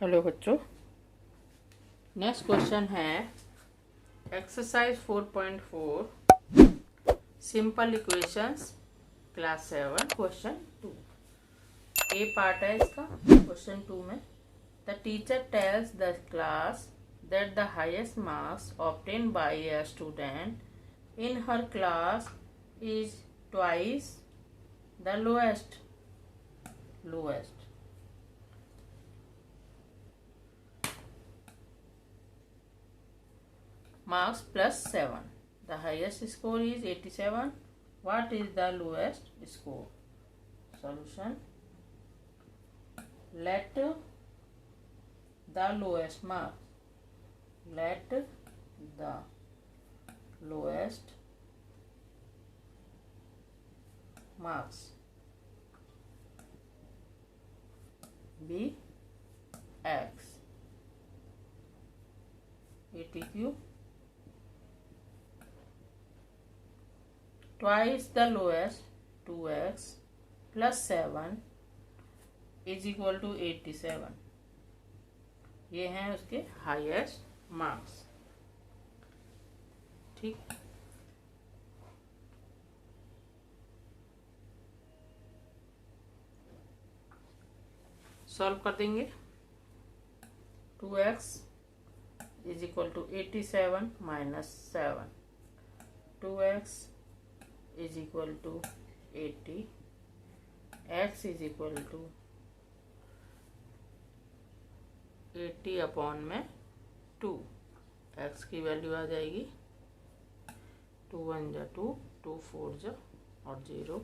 Hello बच्चों, next question है exercise 4.4 simple equations class 7 question 2। ए part है इसका। क्वेश्चन 2 में the teacher tells the class that the highest marks obtain bye a student in her class is twice the lowest marks plus 7. The highest score is 87. What is the lowest score? Solution. Let the lowest marks be x. ATQ. Twice the lowest 2x plus 7 is equal to 87. ये हैं उसके highest marks. ठीक, solve कर देंगे। 2x is equal to 87 minus 7, 2x is equal to 80, x is equal to 80 upon में 2। x की value आ जाएगी 2 1 जा 2, 2 4 जा और 0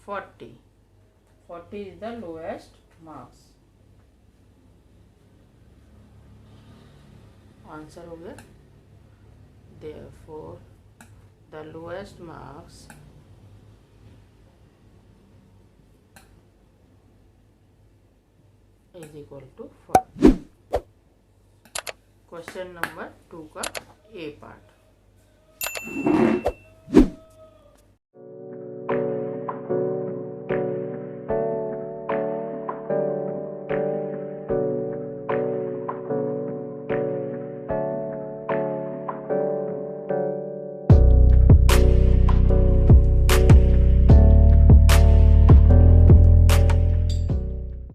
40। 40 is the lowest marks। Answer हो गया। Therefore the lowest marks is equal to 40। Question number 2 का ए पार्ट।